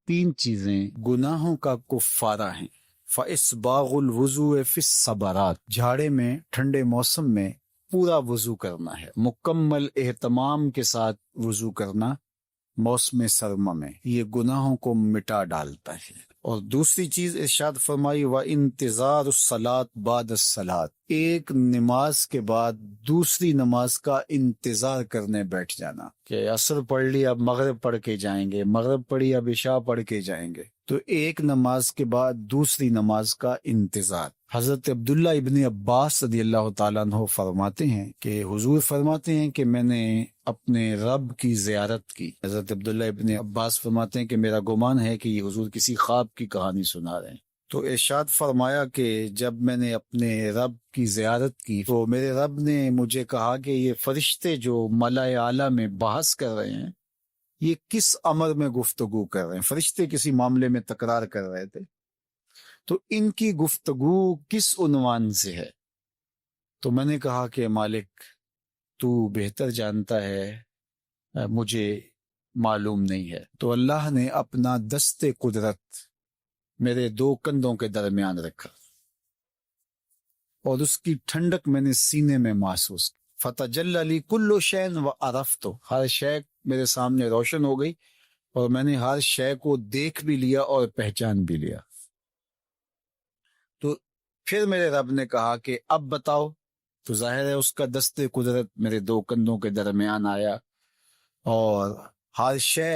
تین چیزیں گناہوں کا کفارہ ہیں۔ فَإِسْبَاغُ الْوُضُوءِ فِي الصَّبَرَاتِ، جھاڑے میں ٹھنڈے موسم میں پورا وضو کرنا ہے، مکمل اہتمام کے ساتھ وضو کرنا موسم سرما میں، یہ گناہوں کو مٹا ڈالتا ہے۔ اور دوسری چیز ارشاد فرمائی وَإِنْتِظَارُ الصَّلَاةِ بَعْدَ الصَّلَاةِ، ایک نماز کے بعد دوسری نماز کا انتظار کرنے بیٹھ جانا، کہ عصر پڑھ لی اب مغرب پڑھ کے جائیں گے، مغرب پڑھی اب عشاء پڑھ کے جائیں گے، تو ایک نماز کے بعد دوسری نماز کا انتظار۔ حضرت عبداللہ ابن عباس رضی اللہ تعالیٰ عنہ فرماتے ہیں کہ حضور فرماتے ہیں کہ میں نے اپنے رب کی زیارت کی۔ حضرت عبداللہ ابن عباس فرماتے ہیں کہ میرا گمان ہے کہ یہ حضور کسی خواب کی کہانی سنا رہے ہیں۔ تو ارشاد فرمایا کہ جب میں نے اپنے رب کی زیارت کی تو میرے رب نے مجھے کہا کہ یہ فرشتے جو ملائے اعلیٰ میں بحث کر رہے ہیں، یہ کس امر میں گفتگو کر رہے ہیں؟ فرشتے کسی معاملے میں تکرار کر رہے تھے، تو ان کی گفتگو کس عنوان سے ہے؟ تو میں نے کہا کہ مالک تو بہتر جانتا ہے، مجھے معلوم نہیں ہے۔ تو اللہ نے اپنا دست قدرت میرے دو کندھوں کے درمیان رکھا اور اس کی ٹھنڈک میں نے سینے میں محسوس کی۔ فَتَجَلَّ لِي كُلُّ شَيْءٍ وَعَرَفْتُ، ہر شے میرے سامنے روشن ہو گئی اور میں نے ہر شے کو دیکھ بھی لیا اور پہچان بھی لیا۔ تو پھر میرے رب نے کہا کہ اب بتاؤ، تو ظاہر ہے اس کا دست قدرت میرے دو کندھوں کے درمیان آیا اور ہر شے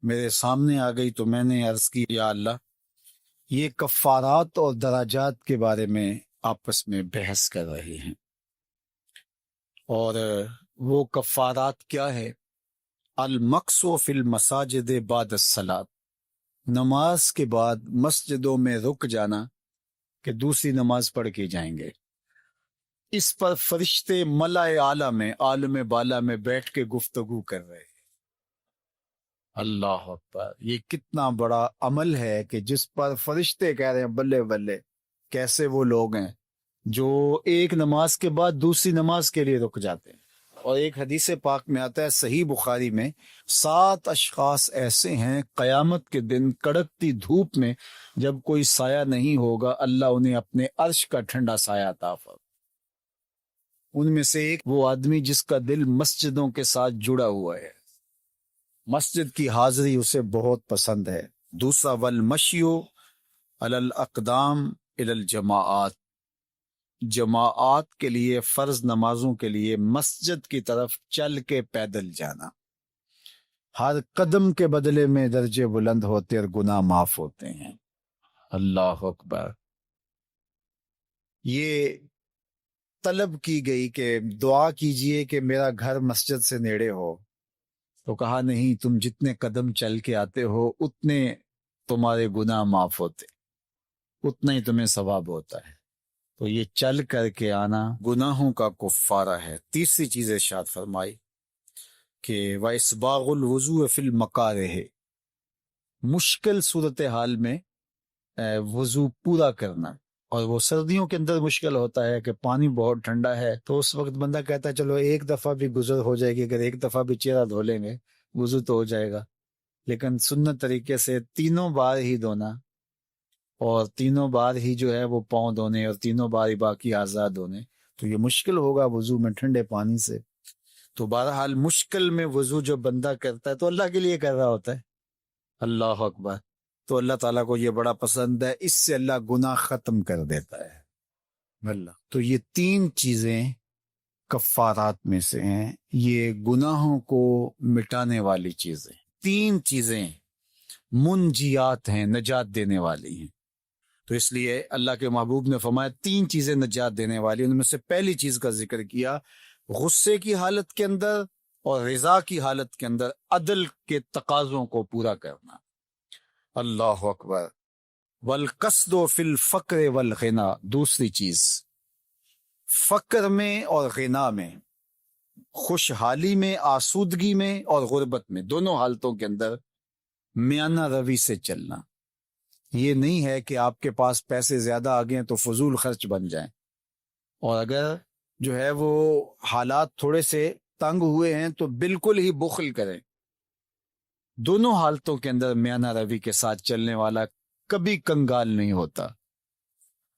میرے سامنے آ گئی۔ تو میں نے عرض کی یا اللہ، یہ کفارات اور دراجات کے بارے میں آپس میں بحث کر رہے ہیں، اور وہ کفارات کیا ہے؟ المکث فی المساجد بعد الصلاۃ، نماز کے بعد مسجدوں میں رک جانا کہ دوسری نماز پڑھ کے جائیں گے۔ اس پر فرشتے ملائے اعلیٰ میں، عالم بالا میں بیٹھ کے گفتگو کر رہے ہیں۔ اللہ اکبر، یہ کتنا بڑا عمل ہے کہ جس پر فرشتے کہہ رہے ہیں بلے بلے، کیسے وہ لوگ ہیں جو ایک نماز کے بعد دوسری نماز کے لیے رک جاتے ہیں۔ اور ایک حدیث پاک میں آتا ہے صحیح بخاری میں، 7 اشخاص ایسے ہیں قیامت کے دن کڑکتی دھوپ میں جب کوئی سایہ نہیں ہوگا، اللہ انہیں اپنے عرش کا ٹھنڈا سایہ عطا فرمائے۔ ان میں سے ایک وہ آدمی جس کا دل مسجدوں کے ساتھ جڑا ہوا ہے، مسجد کی حاضری اسے بہت پسند ہے۔ دوسرا والمشیو علی الاقدام الی الجماعات، جماعات کے لیے، فرض نمازوں کے لیے مسجد کی طرف چل کے پیدل جانا۔ ہر قدم کے بدلے میں درجے بلند ہوتے اور گناہ معاف ہوتے ہیں۔ اللہ اکبر۔ یہ طلب کی گئی کہ دعا کیجئے کہ میرا گھر مسجد سے نیڑے ہو، تو کہا نہیں، تم جتنے قدم چل کے آتے ہو اتنے تمہارے گناہ معاف ہوتے، اتنا ہی تمہیں ثواب ہوتا ہے۔ تو یہ چل کر کے آنا گناہوں کا کفارہ ہے۔ تیسری چیز ارشاد فرمائی کہ وَإِسْبَاغُ الْوُضُوءِ فِي الْمَكَارِهِ، مشکل صورتحال میں وضو پورا کرنا۔ اور وہ سردیوں کے اندر مشکل ہوتا ہے کہ پانی بہت ٹھنڈا ہے، تو اس وقت بندہ کہتا ہے چلو ایک دفعہ بھی گزر ہو جائے گی، اگر ایک دفعہ بھی چہرہ دھو لیں گے وضو تو ہو جائے گا۔ لیکن سنت طریقے سے 3 بار ہی دھونا، اور 3 بار ہی جو ہے وہ پاؤں دھونے، اور 3 بار ہی باقی اعضاء دھونے، تو یہ مشکل ہوگا وضو میں ٹھنڈے پانی سے۔ تو بہرحال مشکل میں وضو جو بندہ کرتا ہے تو اللہ کے لیے کر رہا ہوتا ہے۔ اللہ اکبر۔ تو اللہ تعالیٰ کو یہ بڑا پسند ہے، اس سے اللہ گناہ ختم کر دیتا ہے اللہ۔ تو یہ 3 چیزیں کفارات میں سے ہیں، یہ گناہوں کو مٹانے والی چیزیں، 3 چیزیں منجیات ہیں، نجات دینے والی ہیں۔ تو اس لیے اللہ کے محبوب نے فرمایا 3 چیزیں نجات دینے والی، ان میں سے پہلی چیز کا ذکر کیا، غصے کی حالت کے اندر اور رضا کی حالت کے اندر عدل کے تقاضوں کو پورا کرنا۔ اللہ اکبر۔ والقصد فی الفقر والغنا، دوسری چیز فقر میں اور غنا میں، خوشحالی میں، آسودگی میں اور غربت میں، دونوں حالتوں کے اندر میانہ روی سے چلنا۔ یہ نہیں ہے کہ آپ کے پاس پیسے زیادہ آ گئے تو فضول خرچ بن جائیں، اور اگر جو ہے وہ حالات تھوڑے سے تنگ ہوئے ہیں تو بالکل ہی بخل کریں، دونوں حالتوں کے اندر میانہ روی کے ساتھ چلنے والا کبھی کنگال نہیں ہوتا۔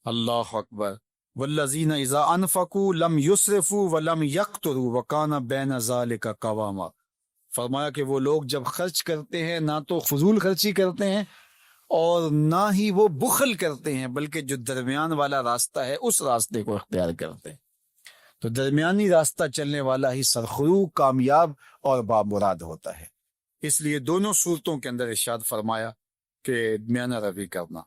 اللہ اکبر۔ والذین اذا انفقوا لم یسرفوا ولم یقتروا وکان بین ذلک قواما۔ فرمایا کہ وہ لوگ جب خرچ کرتے ہیں نہ تو فضول خرچی کرتے ہیں اور نہ ہی وہ بخل کرتے ہیں، بلکہ جو درمیان والا راستہ ہے اس راستے کو اختیار کرتے ہیں۔ تو درمیانی راستہ چلنے والا ہی سرخرو، کامیاب اور بامراد ہوتا ہے۔ اس لیے دونوں صورتوں کے اندر ارشاد فرمایا کہ میانہ روی کرنا۔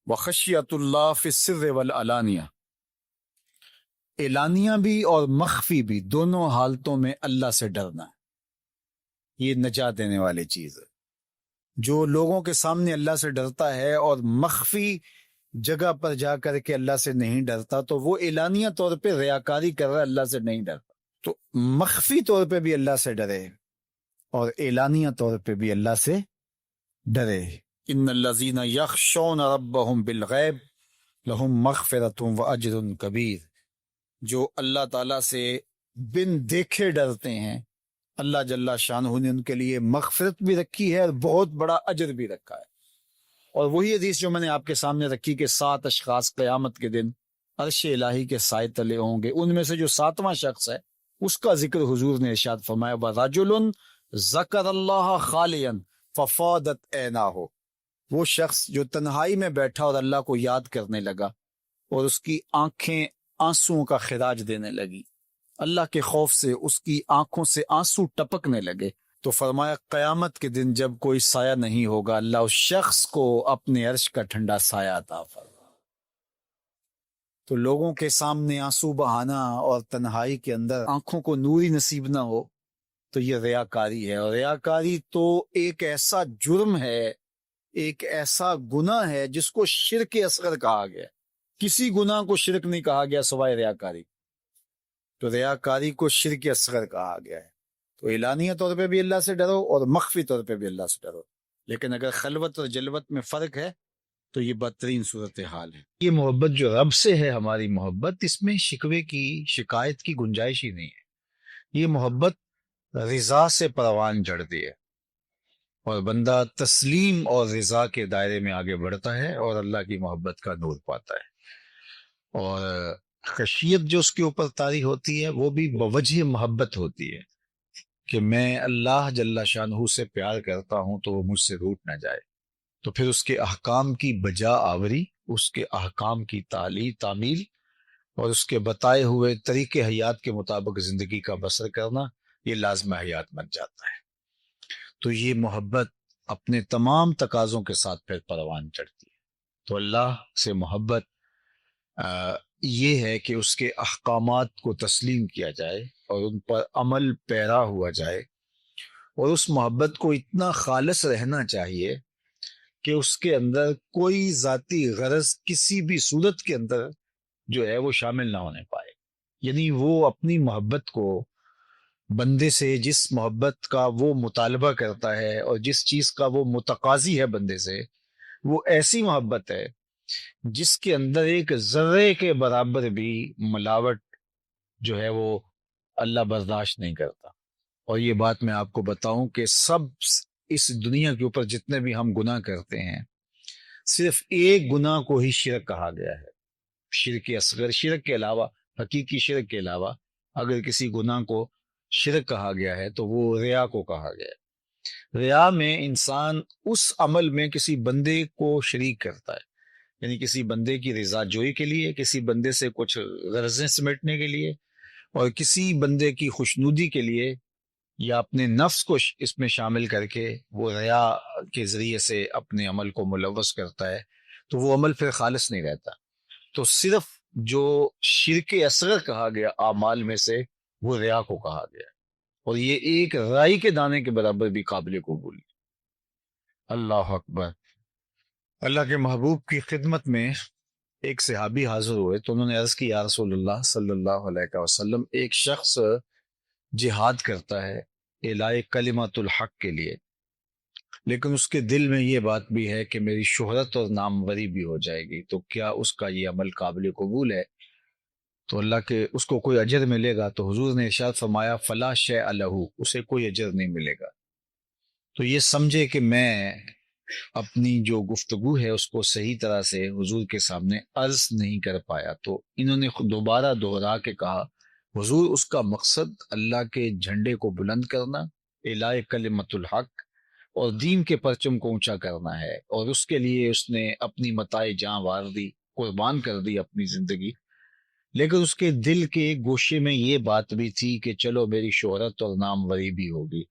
وخشیت اللہ فی السر والعلانیہ، اعلانیہ بھی اور مخفی بھی، دونوں حالتوں میں اللہ سے ڈرنا ہے۔ یہ نجات دینے والی چیز ہے۔ جو لوگوں کے سامنے اللہ سے ڈرتا ہے اور مخفی جگہ پر جا کر کے اللہ سے نہیں ڈرتا، تو وہ اعلانیہ طور پہ ریاکاری کر رہا ہے، اللہ سے نہیں ڈرتا۔ تو مخفی طور پہ بھی اللہ سے ڈرے اور اعلانیہ طور پہ بھی اللہ سے ڈرے۔ ان الذین یخشون ربہم بالغیب لہم مغفرۃ واجر کبیر۔ جو اللہ تعالیٰ سے بن دیکھے ڈرتے ہیں، اللہ جل شانہ نے ان کے لیے مغفرت بھی رکھی ہے اور بہت بڑا اجر بھی رکھا ہے۔ اور وہی حدیث جو میں نے آپ کے سامنے رکھی کہ 7 اشخاص قیامت کے دن عرش الہی کے سائے تلے ہوں گے، ان میں سے جو 7واں شخص ہے اس کا ذکر حضور نے ارشاد فرمایا، وَرَجُلٌ ذَكَرَ اللَّهَ خَالِيًا فَفَاضَتْ عَيْنَاهُ۔ وہ شخص جو تنہائی میں بیٹھا اور اللہ کو یاد کرنے لگا اور اس کی آنکھیں آنسوؤں کا خراج دینے لگی، اللہ کے خوف سے اس کی آنکھوں سے آنسو ٹپکنے لگے، تو فرمایا قیامت کے دن جب کوئی سایہ نہیں ہوگا، اللہ اس شخص کو اپنے عرش کا ٹھنڈا سایہ عطا فرمائے۔ تو لوگوں کے سامنے آنسو بہانا اور تنہائی کے اندر آنکھوں کو نوری نصیب نہ ہو، تو یہ ریاکاری ہے۔ اور ریاکاری تو ایک ایسا جرم ہے، ایک ایسا گناہ ہے جس کو شرک اصغر کہا گیا۔ کسی گناہ کو شرک نہیں کہا گیا سوائے ریاکاری، تو ریاکاری کو شرک اصغر کہا گیا ہے۔ تو اعلانیہ طور پہ بھی اللہ سے ڈرو اور مخفی طور پہ بھی اللہ سے ڈرو، لیکن اگر خلوت اور جلوت میں فرق ہے تو یہ بدترین صورتحال ہے۔ یہ محبت جو رب سے ہے، ہماری محبت، اس میں شکوے کی، شکایت کی گنجائش ہی نہیں ہے۔ یہ محبت رضا سے پروان چڑھتی ہے اور بندہ تسلیم اور رضا کے دائرے میں آگے بڑھتا ہے اور اللہ کی محبت کا نور پاتا ہے۔ اور خشیت جو اس کے اوپر طاری ہوتی ہے وہ بھی بوجہ محبت ہوتی ہے کہ میں اللہ جل شانہ سے پیار کرتا ہوں تو وہ مجھ سے روٹ نہ جائے، تو پھر اس کے احکام کی بجا آوری، اس کے احکام کی تعمیل اور اس کے بتائے ہوئے طریقے حیات کے مطابق زندگی کا بسر کرنا، یہ لازم حیات بن جاتا ہے۔ تو یہ محبت اپنے تمام تقاضوں کے ساتھ پھر پروان چڑھتی ہے۔ تو اللہ سے محبت یہ ہے کہ اس کے احکامات کو تسلیم کیا جائے اور ان پر عمل پیرا ہوا جائے، اور اس محبت کو اتنا خالص رہنا چاہیے کہ اس کے اندر کوئی ذاتی غرض کسی بھی صورت کے اندر جو ہے وہ شامل نہ ہونے پائے۔ یعنی وہ اپنی محبت کو بندے سے، جس محبت کا وہ مطالبہ کرتا ہے اور جس چیز کا وہ متقاضی ہے بندے سے، وہ ایسی محبت ہے جس کے اندر ایک ذرے کے برابر بھی ملاوٹ جو ہے وہ اللہ برداشت نہیں کرتا۔ اور یہ بات میں آپ کو بتاؤں کہ سب اس دنیا کے اوپر جتنے بھی ہم گناہ کرتے ہیں، صرف ایک گناہ کو ہی شرک کہا گیا ہے، شرک اصغر۔ شرک کے علاوہ، حقیقی شرک کے علاوہ اگر کسی گناہ کو شرک کہا گیا ہے تو وہ ریا کو کہا گیا ہے۔ ریا میں انسان اس عمل میں کسی بندے کو شریک کرتا ہے، یعنی کسی بندے کی رضا جوئی کے لیے، کسی بندے سے کچھ غرضیں سمیٹنے کے لیے، اور کسی بندے کی خوشنودی کے لیے، یا اپنے نفس کو اس میں شامل کر کے وہ ریا کے ذریعے سے اپنے عمل کو ملوث کرتا ہے، تو وہ عمل پھر خالص نہیں رہتا۔ تو صرف جو شرک اصغر کہا گیا اعمال میں سے، وہ ریا کو کہا گیا، اور یہ ایک رائی کے دانے کے برابر بھی قابل قبول۔ اللہ اکبر۔ اللہ کے محبوب کی خدمت میں ایک صحابی حاضر ہوئے تو انہوں نے عرض کی، یا رسول اللہ صلی اللہ علیہ وسلم، ایک شخص جہاد کرتا ہے اعلاء کلمۃ الحق کے لیے، لیکن اس کے دل میں یہ بات بھی ہے کہ میری شہرت اور ناموری بھی ہو جائے گی، تو کیا اس کا یہ عمل قابل قبول ہے؟ تو اللہ کے اس کو کوئی اجر ملے گا؟ تو حضور نے ارشاد فرمایا، فلا شیء لہ، اسے کوئی اجر نہیں ملے گا۔ تو یہ سمجھے کہ میں اپنی جو گفتگو ہے اس کو صحیح طرح سے حضور کے سامنے عرض نہیں کر پایا، تو انہوں نے دوبارہ دوہرا کے کہا حضور اس کا مقصد اللہ کے جھنڈے کو بلند کرنا، اعلاء کلمت الحق اور دین کے پرچم کو اونچا کرنا ہے، اور اس کے لیے اس نے اپنی متاع جاں وار دی، قربان کر دی اپنی زندگی۔ لیکن اس کے دل کے ایک گوشے میں یہ بات بھی تھی کہ چلو میری شہرت اور ناموری بھی ہوگی،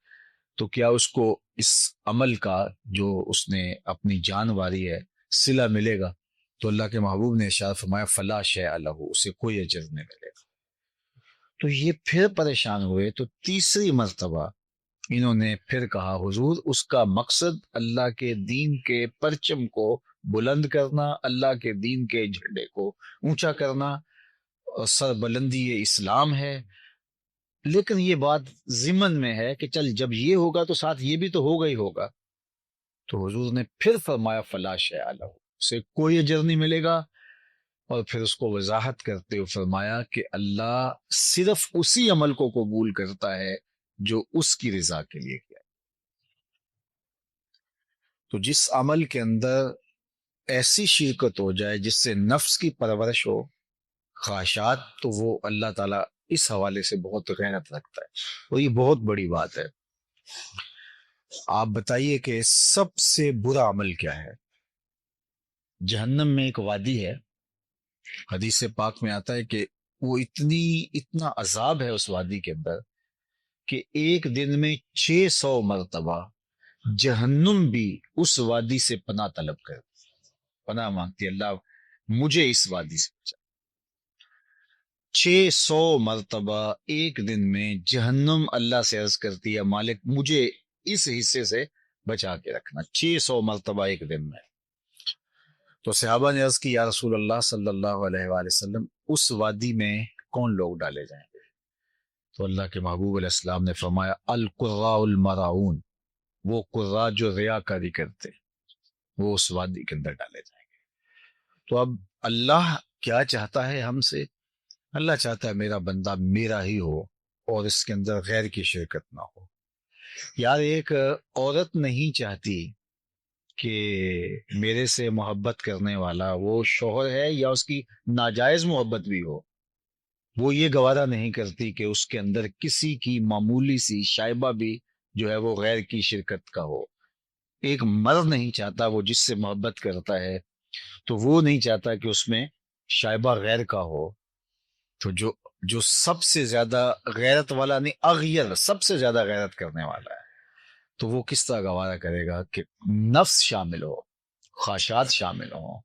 تو کیا اس کو اس عمل کا جو اس نے اپنی جان واری ہے صلہ ملے گا؟ تو اللہ کے محبوب نے ارشاد فرمایا فلا شیء لہ، اسے کوئی اجر نہیں ملے گا۔ تو یہ پھر پریشان ہوئے، تو تیسری مرتبہ انہوں نے پھر کہا حضور اس کا مقصد اللہ کے دین کے پرچم کو بلند کرنا، اللہ کے دین کے جھنڈے کو اونچا کرنا، اور سر بلندی اسلام ہے۔ لیکن یہ بات ضمن میں ہے کہ چل جب یہ ہوگا تو ساتھ یہ بھی تو ہوگا ہی ہوگا۔ تو حضور نے پھر فرمایا فلا شیء لہ، اسے کوئی اجر نہیں ملے گا، اور پھر اس کو وضاحت کرتے ہوئے فرمایا کہ اللہ صرف اسی عمل کو قبول کرتا ہے جو اس کی رضا کے لیے کیا۔ تو جس عمل کے اندر ایسی شرکت ہو جائے جس سے نفس کی پرورش ہو، خواہشات، تو وہ اللہ تعالیٰ اس حوالے سے بہت غیرت رکھتا ہے، اور یہ بہت بڑی بات ہے۔ آپ بتائیے کہ سب سے برا عمل کیا ہے؟ جہنم میں ایک وادی ہے، حدیث پاک میں آتا ہے کہ وہ اتنا عذاب ہے اس وادی کے اندر کہ ایک دن میں 600 مرتبہ جہنم بھی اس وادی سے پناہ طلب کر پناہ مانگتی، اللہ مجھے اس وادی سے بچا۔ 600 مرتبہ ایک دن میں جہنم اللہ سے عرض کرتی ہے مالک مجھے اس حصے سے بچا کے رکھنا، 600 مرتبہ ایک دن میں۔ تو صحابہ نے عرض کی یا رسول اللہ صلی اللہ علیہ وآلہ وسلم اس وادی میں کون لوگ ڈالے جائیں گے؟ تو اللہ کے محبوب علیہ السلام نے فرمایا القراء المراؤون، وہ قراء جو ریاکاری کرتے، وہ اس وادی کے اندر ڈالے جائیں گے۔ تو اب اللہ کیا چاہتا ہے ہم سے؟ اللہ چاہتا ہے میرا بندہ میرا ہی ہو اور اس کے اندر غیر کی شرکت نہ ہو۔ یار ایک عورت نہیں چاہتی کہ میرے سے محبت کرنے والا وہ شوہر ہے یا اس کی ناجائز محبت بھی ہو، وہ یہ گوارا نہیں کرتی کہ اس کے اندر کسی کی معمولی سی شائبہ بھی جو ہے وہ غیر کی شرکت کا ہو۔ ایک مرد نہیں چاہتا، وہ جس سے محبت کرتا ہے تو وہ نہیں چاہتا کہ اس میں شائبہ غیر کا ہو۔ تو جو سب سے زیادہ غیرت والا نہیں، اغیر سب سے زیادہ غیرت کرنے والا ہے، تو وہ کس طرح گوارا کرے گا کہ نفس شامل ہو، خواہشات شامل ہوں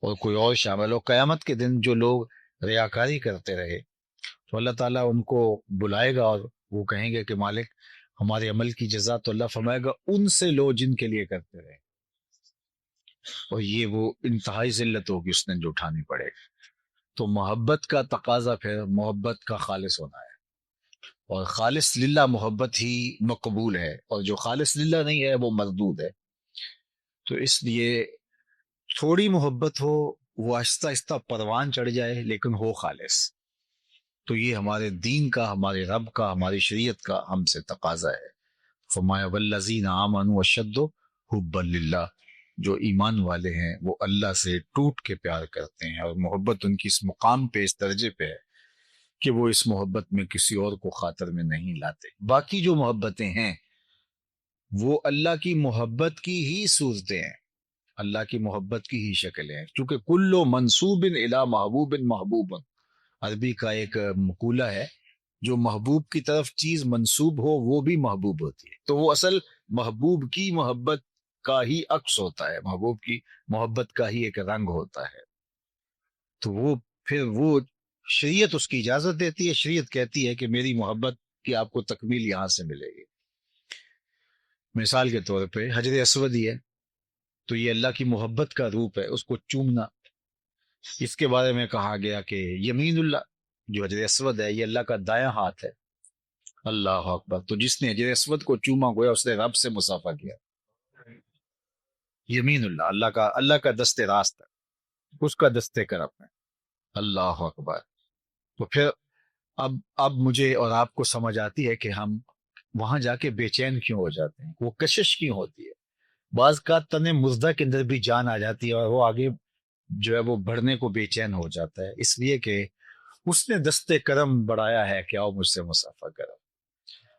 اور کوئی اور شامل ہو؟ قیامت کے دن جو لوگ ریاکاری کرتے رہے تو اللہ تعالیٰ ان کو بلائے گا اور وہ کہیں گے کہ مالک ہمارے عمل کی جزا، تو اللہ فرمائے گا ان سے لو جن کے لیے کرتے رہے، اور یہ وہ انتہائی ذلت ہوگی اس نے جو اٹھانی پڑے گی۔ تو محبت کا تقاضا پھر محبت کا خالص ہونا ہے، اور خالص للہ محبت ہی مقبول ہے، اور جو خالص للہ نہیں ہے وہ مردود ہے۔ تو اس لیے تھوڑی محبت ہو، وہ آہستہ آہستہ پروان چڑھ جائے، لیکن ہو خالص۔ تو یہ ہمارے دین کا، ہمارے رب کا، ہماری شریعت کا ہم سے تقاضا ہے۔ فرمایا والذین آمنوا اشد حبا للہ، جو ایمان والے ہیں وہ اللہ سے ٹوٹ کے پیار کرتے ہیں، اور محبت ان کی اس مقام پہ، اس درجے پہ ہے کہ وہ اس محبت میں کسی اور کو خاطر میں نہیں لاتے۔ باقی جو محبتیں ہیں وہ اللہ کی محبت کی ہی صورتیں ہیں، اللہ کی محبت کی ہی شکلیں ہیں، چونکہ کل منصوب الی محبوب محبوب، عربی کا ایک مقولہ ہے جو محبوب کی طرف چیز منسوب ہو وہ بھی محبوب ہوتی ہے، تو وہ اصل محبوب کی محبت کا ہی عکس ہوتا ہے، محبوب کی محبت کا ہی ایک رنگ ہوتا ہے۔ تو وہ پھر وہ شریعت اس کی اجازت دیتی ہے، شریعت کہتی ہے کہ میری محبت کی آپ کو تکمیل یہاں سے ملے گی۔ مثال کے طور پہ حجر اسود ہی ہے، تو یہ اللہ کی محبت کا روپ ہے، اس کو چومنا۔ اس کے بارے میں کہا گیا کہ یمین اللہ، جو حجر اسود ہے یہ اللہ کا دایاں ہاتھ ہے۔ اللہ اکبر، تو جس نے حجر اسود کو چوما گویا اس نے رب سے مسافہ کیا۔ یمین اللہ، اللہ کا دست راست ہے، اس کا دست کرم ہے۔ اللہ اکبر۔ تو پھر اب مجھے اور آپ کو سمجھ آتی ہے کہ ہم وہاں جا کے بے چین کیوں ہو جاتے ہیں؟ وہ کشش کیوں ہوتی ہے؟ بعض کا تن مردہ کے اندر بھی جان آ جاتی ہے اور وہ آگے جو ہے وہ بڑھنے کو بے چین ہو جاتا ہے، اس لیے کہ اس نے دستے کرم بڑھایا ہے کہ آؤ مجھ سے مسافہ کرو۔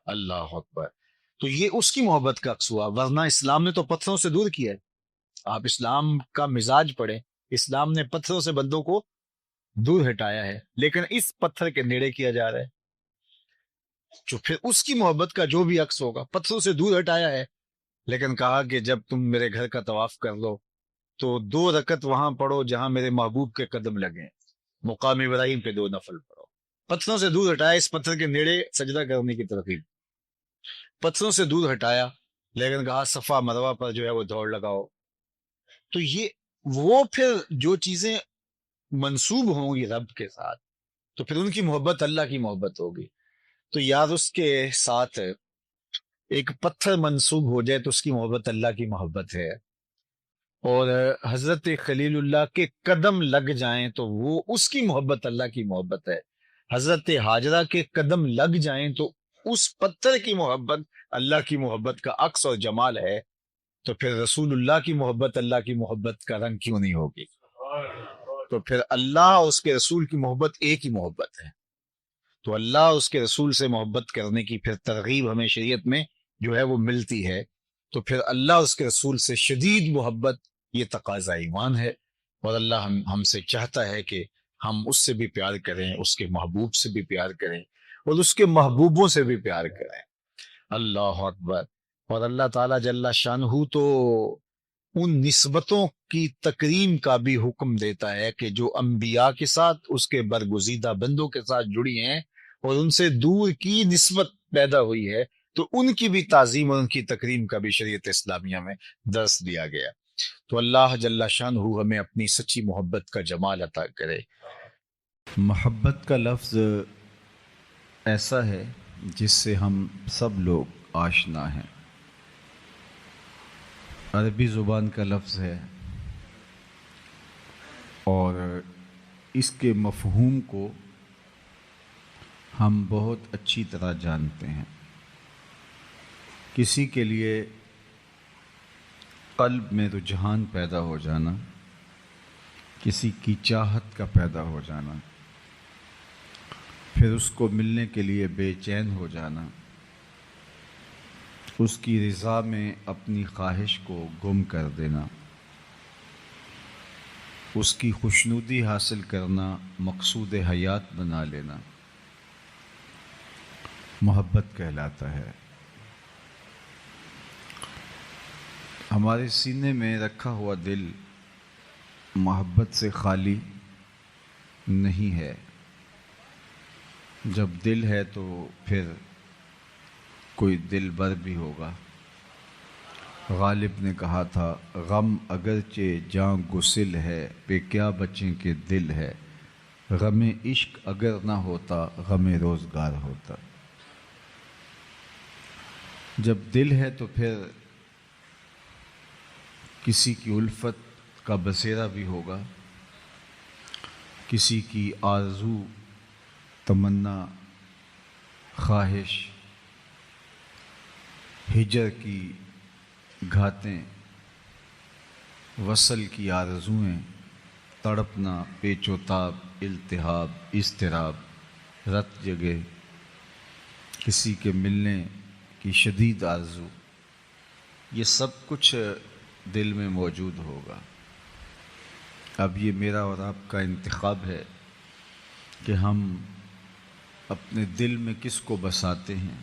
اللہ اکبر۔ تو یہ اس کی محبت کا عکس ہوا، ورنہ اسلام نے تو پتھروں سے دور کیا ہے۔ آپ اسلام کا مزاج پڑھیں، اسلام نے پتھروں سے بندوں کو دور ہٹایا ہے، لیکن اس پتھر کے نیڑے کیا جا رہا ہے، جو پھر اس کی محبت کا جو بھی عکس ہوگا۔ پتھروں سے دور ہٹایا ہے، لیکن کہا کہ جب تم میرے گھر کا طواف کر لو تو 2 رکعت وہاں پڑھو جہاں میرے محبوب کے قدم لگیں، مقام ابراہیم پہ 2 نفل پڑھو۔ پتھروں سے دور ہٹایا، اس پتھر کے نیڑے سجدہ کرنے کی ترغیب، پتھروں سے دور ہٹایا، لیکن کہا صفا مروہ پر جو ہے وہ دوڑ لگاؤ۔ تو یہ وہ پھر جو چیزیں منسوب ہوں گی رب کے ساتھ، تو پھر ان کی محبت اللہ کی محبت ہوگی۔ تو یار اس کے ساتھ ایک پتھر منسوب ہو جائے تو اس کی محبت اللہ کی محبت ہے، اور حضرت خلیل اللہ کے قدم لگ جائیں تو وہ اس کی محبت اللہ کی محبت ہے، حضرت حاجرہ کے قدم لگ جائیں تو اس پتھر کی محبت اللہ کی محبت کا عکس اور جمال ہے، تو پھر رسول اللہ کی محبت اللہ کی محبت کا رنگ کیوں نہیں ہوگی؟ تو پھر اللہ اور اس کے رسول کی محبت ایک ہی محبت ہے۔ تو اللہ اس کے رسول سے محبت کرنے کی پھر ترغیب ہمیں شریعت میں جو ہے وہ ملتی ہے۔ تو پھر اللہ اس کے رسول سے شدید محبت یہ تقاضا ایمان ہے، اور اللہ ہم سے چاہتا ہے کہ ہم اس سے بھی پیار کریں، اس کے محبوب سے بھی پیار کریں، اور اس کے محبوبوں سے بھی پیار کریں۔ اللہ اکبر۔ اور اللہ تعالیٰ جل شانہ تو ان نسبتوں کی تکریم کا بھی حکم دیتا ہے کہ جو انبیاء کے ساتھ اس کے برگزیدہ بندوں کے ساتھ جڑی ہیں اور ان سے دور کی نسبت پیدا ہوئی ہے، تو ان کی بھی تعظیم اور ان کی تکریم کا بھی شریعت اسلامیہ میں درس دیا گیا۔ تو اللہ جل شانہ ہمیں اپنی سچی محبت کا جمال عطا کرے۔ محبت کا لفظ ایسا ہے جس سے ہم سب لوگ آشنا ہیں، عربی زبان کا لفظ ہے، اور اس کے مفہوم کو ہم بہت اچھی طرح جانتے ہیں۔ کسی کے لیے قلب میں رجحان پیدا ہو جانا، کسی کی چاہت کا پیدا ہو جانا، پھر اس کو ملنے کے لیے بے چین ہو جانا، اس کی رضا میں اپنی خواہش کو گم کر دینا، اس کی خوشنودی حاصل کرنا مقصود حیات بنا لینا، محبت کہلاتا ہے۔ ہمارے سینے میں رکھا ہوا دل محبت سے خالی نہیں ہے۔ جب دل ہے تو پھر کوئی دل بر بھی ہوگا۔ غالب نے کہا تھا، غم اگرچہ جاں گسل ہے، پہ کیا بچیں کہ دل ہے، غم عشق اگر نہ ہوتا، غم روزگار ہوتا۔ جب دل ہے تو پھر کسی کی الفت کا بسیرا بھی ہوگا، کسی کی آرزو، تمنا، خواہش، ہجر کی گھاتیں، وصل کی آرزوئیں، تڑپنا، پیچ و تاب، التہاب، اضطراب، رت جگے، کسی کے ملنے کی شدید آرزو، یہ سب کچھ دل میں موجود ہوگا۔ اب یہ میرا اور آپ کا انتخاب ہے کہ ہم اپنے دل میں کس کو بساتے ہیں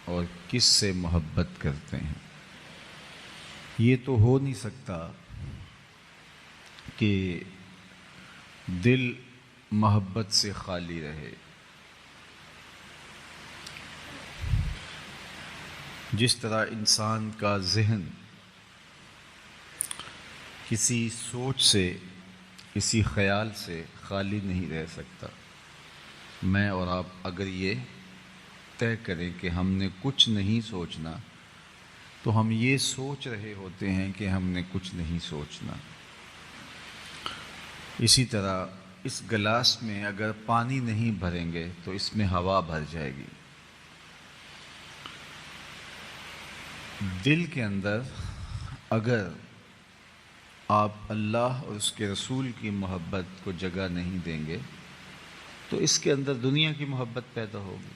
اور کس سے محبت کرتے ہیں۔ یہ تو ہو نہیں سکتا کہ دل محبت سے خالی رہے۔ جس طرح انسان کا ذہن کسی سوچ سے، کسی خیال سے خالی نہیں رہ سکتا، میں اور آپ اگر یہ طے کریں کہ ہم نے کچھ نہیں سوچنا، تو ہم یہ سوچ رہے ہوتے ہیں کہ ہم نے کچھ نہیں سوچنا۔ اسی طرح اس گلاس میں اگر پانی نہیں بھریں گے تو اس میں ہوا بھر جائے گی۔ دل کے اندر اگر آپ اللہ اور اس کے رسول کی محبت کو جگہ نہیں دیں گے تو اس کے اندر دنیا کی محبت پیدا ہوگی۔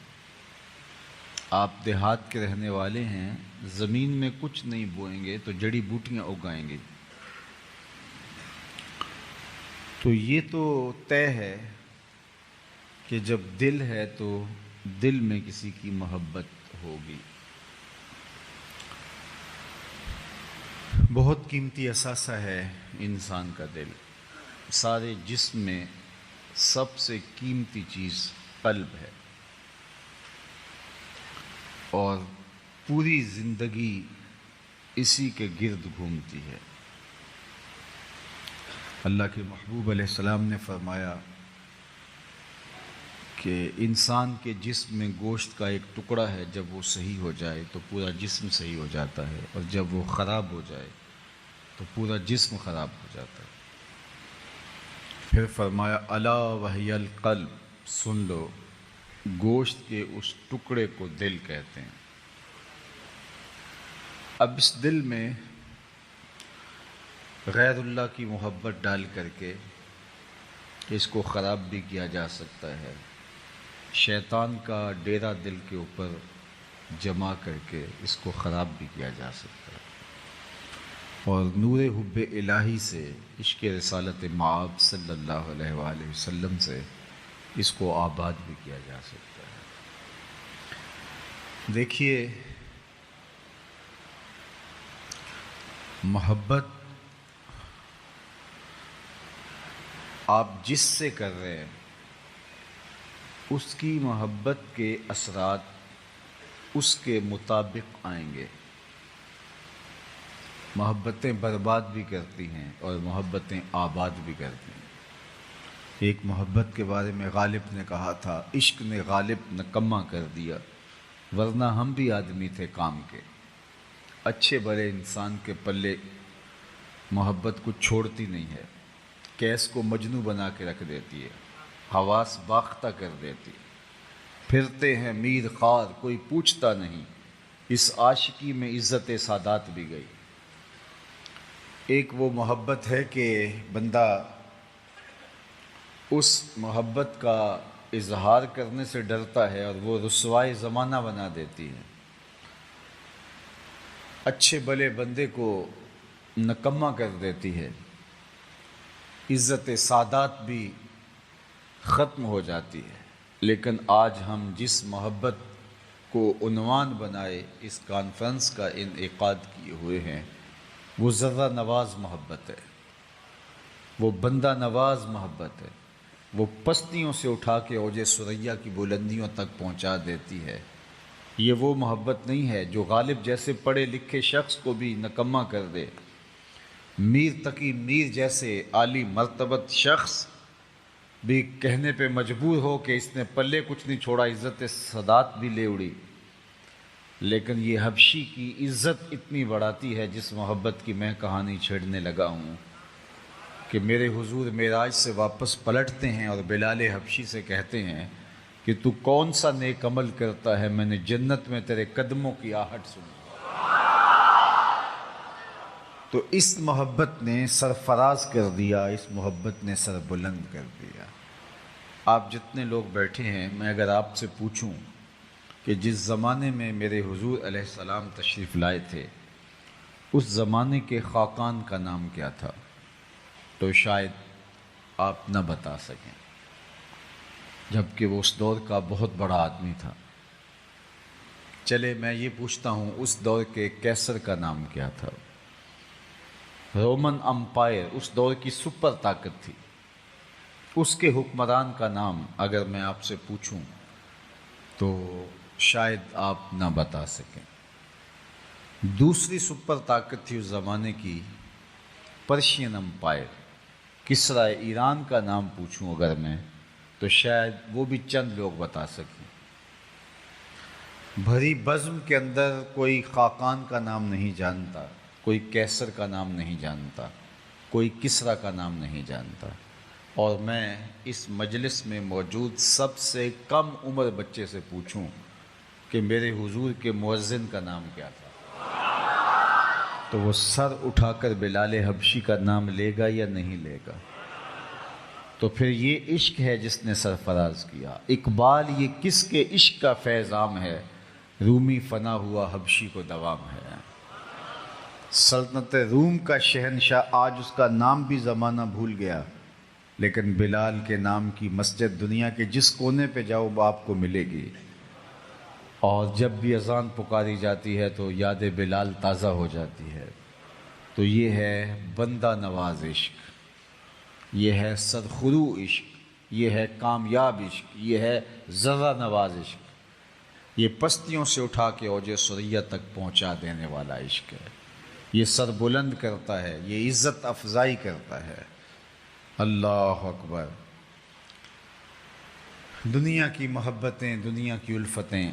آپ دیہات کے رہنے والے ہیں، زمین میں کچھ نہیں بوئیں گے تو جڑی بوٹیاں اگائیں گے، تو یہ تو طے ہے کہ جب دل ہے تو دل میں کسی کی محبت ہوگی۔ بہت قیمتی اثاثہ ہے انسان کا دل۔ سارے جسم میں سب سے قیمتی چیز قلب ہے، اور پوری زندگی اسی کے گرد گھومتی ہے۔ اللہ کے محبوب علیہ السلام نے فرمایا کہ انسان کے جسم میں گوشت کا ایک ٹکڑا ہے، جب وہ صحیح ہو جائے تو پورا جسم صحیح ہو جاتا ہے، اور جب وہ خراب ہو جائے تو پورا جسم خراب ہو جاتا ہے۔ پھر فرمایا الا وہی القلب، سن لو، گوشت کے اس ٹکڑے کو دل کہتے ہیں۔ اب اس دل میں غیر اللہ کی محبت ڈال کر کے اس کو خراب بھی کیا جا سکتا ہے، شیطان کا ڈیرا دل کے اوپر جمع کر کے اس کو خراب بھی کیا جا سکتا ہے، اور نور حب الہی سے، عشق رسالت مآب صلی اللہ علیہ وآلہ وسلم سے اس کو آباد بھی کیا جا سکتا ہے۔ دیکھیے، محبت آپ جس سے کر رہے ہیں اس کی محبت کے اثرات اس کے مطابق آئیں گے۔ محبتیں برباد بھی کرتی ہیں اور محبتیں آباد بھی کرتی ہیں۔ ایک محبت کے بارے میں غالب نے کہا تھا، عشق نے غالب نکما کر دیا، ورنہ ہم بھی آدمی تھے کام کے۔ اچھے برے انسان کے پلے محبت کو چھوڑتی نہیں ہے، کیس کو مجنوں بنا کے رکھ دیتی ہے، حواس باختہ کر دیتی ہے۔ پھرتے ہیں میر خوار، کوئی پوچھتا نہیں، اس عاشقی میں عزت سادات بھی گئی۔ ایک وہ محبت ہے کہ بندہ اس محبت کا اظہار کرنے سے ڈرتا ہے اور وہ رسوائے زمانہ بنا دیتی ہے، اچھے بھلے بندے کو نکما کر دیتی ہے، عزت سادات بھی ختم ہو جاتی ہے۔ لیکن آج ہم جس محبت کو عنوان بنائے اس کانفرنس کا انعقاد کیے ہوئے ہیں، وہ ذرہ نواز محبت ہے، وہ بندہ نواز محبت ہے، وہ پستیوں سے اٹھا کے اوج ثریا کی بلندیوں تک پہنچا دیتی ہے۔ یہ وہ محبت نہیں ہے جو غالب جیسے پڑھے لکھے شخص کو بھی نکما کر دے، میر تقی میر جیسے عالی مرتبت شخص بھی کہنے پہ مجبور ہو کہ اس نے پلے کچھ نہیں چھوڑا، عزت سادات بھی لے اڑی۔ لیکن یہ حبشی کی عزت اتنی بڑھاتی ہے جس محبت کی میں کہانی چھیڑنے لگا ہوں، کہ میرے حضور معراج سے واپس پلٹتے ہیں اور بلال حبشی سے کہتے ہیں کہ تو کون سا نیک عمل کرتا ہے، میں نے جنت میں تیرے قدموں کی آہٹ سنی۔ تو اس محبت نے سرفراز کر دیا، اس محبت نے سر بلند کر دیا۔ آپ جتنے لوگ بیٹھے ہیں، میں اگر آپ سے پوچھوں کہ جس زمانے میں میرے حضور علیہ السلام تشریف لائے تھے اس زمانے کے خاقان کا نام کیا تھا، تو شاید آپ نہ بتا سکیں، جبکہ وہ اس دور کا بہت بڑا آدمی تھا۔ چلے میں یہ پوچھتا ہوں، اس دور کے کیسر کا نام کیا تھا؟ رومن امپائر اس دور کی سپر طاقت تھی، اس کے حکمران کا نام اگر میں آپ سے پوچھوں تو شاید آپ نہ بتا سکیں۔ دوسری سپر طاقت تھی اس زمانے کی پرشین امپائر، کسرا ایران کا نام پوچھوں اگر میں تو شاید وہ بھی چند لوگ بتا سکیں۔ بھری بزم کے اندر کوئی خاقان کا نام نہیں جانتا، کوئی کیسر کا نام نہیں جانتا، کوئی کسرا کا نام نہیں جانتا، اور میں اس مجلس میں موجود سب سے کم عمر بچے سے پوچھوں کہ میرے حضور کے مؤذن کا نام کیا تھا؟ تو وہ سر اٹھا کر بلال حبشی کا نام لے گا یا نہیں لے گا؟ تو پھر یہ عشق ہے جس نے سرفراز کیا۔ اقبال یہ کس کے عشق کا فیض عام ہے، رومی فنا ہوا حبشی کو دوام ہے۔ سلطنت روم کا شہنشاہ آج اس کا نام بھی زمانہ بھول گیا، لیکن بلال کے نام کی مسجد دنیا کے جس کونے پہ جاؤ وہ آپ کو ملے گی، اور جب بھی اذان پکاری جاتی ہے تو یاد بلال تازہ ہو جاتی ہے۔ تو یہ ہے بندہ نواز عشق، یہ ہے سرخرو عشق، یہ ہے کامیاب عشق، یہ ہے ذرہ نواز عشق، یہ پستیوں سے اٹھا کے اوج ثریہ تک پہنچا دینے والا عشق ہے۔ یہ سر بلند کرتا ہے، یہ عزت افزائی کرتا ہے۔ اللہ اکبر۔ دنیا کی محبتیں، دنیا کی الفتیں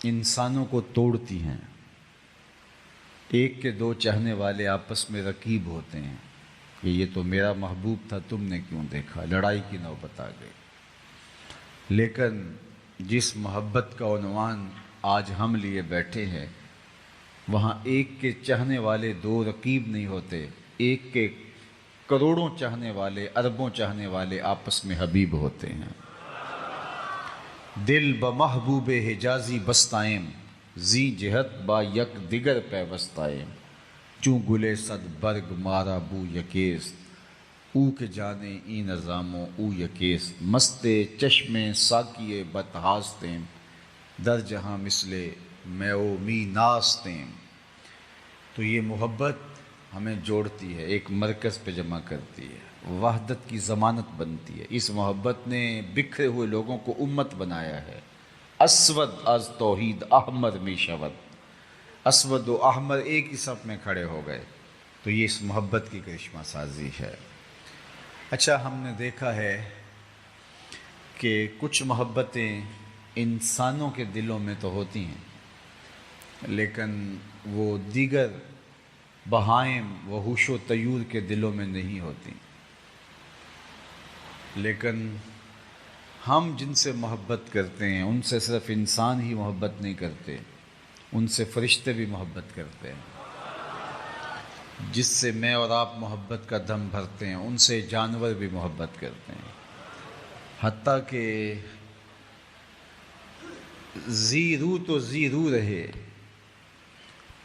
انسانوں کو توڑتی ہیں۔ ایک کے دو چاہنے والے آپس میں رقیب ہوتے ہیں کہ یہ تو میرا محبوب تھا، تم نے کیوں دیکھا، لڑائی کی نوبت آ گئی۔ لیکن جس محبت کا عنوان آج ہم لیے بیٹھے ہیں، وہاں ایک کے چاہنے والے دو رقیب نہیں ہوتے، ایک کے کروڑوں چاہنے والے، اربوں چاہنے والے آپس میں حبیب ہوتے ہیں۔ دل بمحبوب حجازی بستائم، زی جہت با یک دیگر پیوستائم، چوں گلے صد برگ مارا بو یکیست، او کے جانے ای نظاموں او یکیست، مست چشم ساکی بتہاستیم، در جہاں مثل میو می ناستیم۔ تو یہ محبت ہمیں جوڑتی ہے، ایک مرکز پہ جمع کرتی ہے، وحدت کی ضمانت بنتی ہے۔ اس محبت نے بکھرے ہوئے لوگوں کو امت بنایا ہے۔ اسود از توحید احمر می شود، اسود و احمر ایک ہی صف میں کھڑے ہو گئے۔ تو یہ اس محبت کی کرشمہ سازی ہے۔ اچھا، ہم نے دیکھا ہے کہ کچھ محبتیں انسانوں کے دلوں میں تو ہوتی ہیں، لیکن وہ دیگر بہائم وحوش و طیور کے دلوں میں نہیں ہوتی۔ لیکن ہم جن سے محبت کرتے ہیں ان سے صرف انسان ہی محبت نہیں کرتے، ان سے فرشتے بھی محبت کرتے ہیں۔ جس سے میں اور آپ محبت کا دم بھرتے ہیں ان سے جانور بھی محبت کرتے ہیں، حتیٰ کہ زی روح تو زی روح رہے،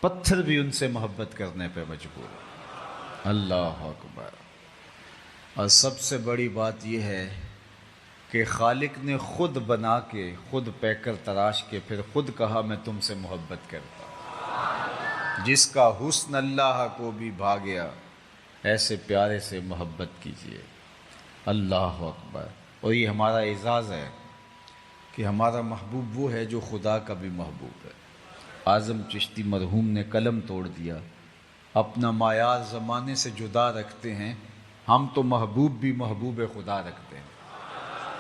پتھر بھی ان سے محبت کرنے پہ مجبور ہے۔ اللہ اکبر۔ اور سب سے بڑی بات یہ ہے کہ خالق نے خود بنا کے، خود پیکر تراش کے، پھر خود کہا میں تم سے محبت کرتا ہوں۔ جس کا حسن اللہ کو بھی بھا گیا، ایسے پیارے سے محبت کیجیے۔ اللہ اکبر۔ اور یہ ہمارا اعزاز ہے کہ ہمارا محبوب وہ ہے جو خدا کا بھی محبوب ہے۔ اعظم چشتی مرحوم نے قلم توڑ دیا، اپنا معیار زمانے سے جدا رکھتے ہیں، ہم تو محبوب بھی محبوب خدا رکھتے ہیں۔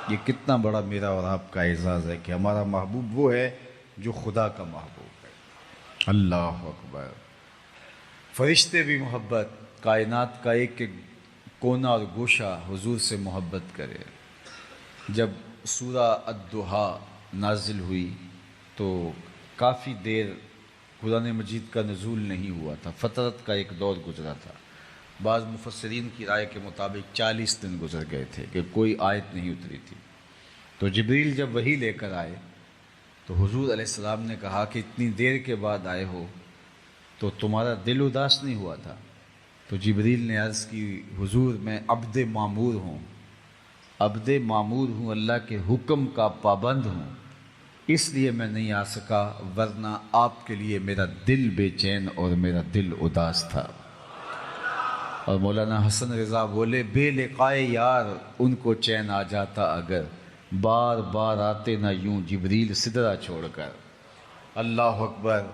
یہ کتنا بڑا میرا اور آپ کا اعزاز ہے کہ ہمارا محبوب وہ ہے جو خدا کا محبوب ہے۔ اللہ اکبر۔ فرشتے بھی محبت، کائنات کا ایک ایک کونا اور گوشہ حضور سے محبت کرے۔ جب سورہ الضحیٰ نازل ہوئی تو کافی دیر قرآن مجید کا نزول نہیں ہوا تھا، فترت کا ایک دور گزرا تھا۔ بعض مفسرین کی رائے کے مطابق 40 دن گزر گئے تھے کہ کوئی آیت نہیں اتری تھی۔ تو جبریل جب وحی لے کر آئے تو حضور علیہ السلام نے کہا کہ اتنی دیر کے بعد آئے ہو تو تمہارا دل اداس نہیں ہوا تھا؟ تو جبریل نے عرض کی حضور میں عبد معمور ہوں، عبد معمور ہوں، اللہ کے حکم کا پابند ہوں، اس لیے میں نہیں آ سکا، ورنہ آپ کے لیے میرا دل بے چین اور میرا دل اداس تھا۔ اور مولانا حسن رضا بولے بے لقائے یار ان کو چین آ جاتا اگر، بار بار آتے نہ یوں جبریل سدرہ چھوڑ کر۔ اللہ اکبر۔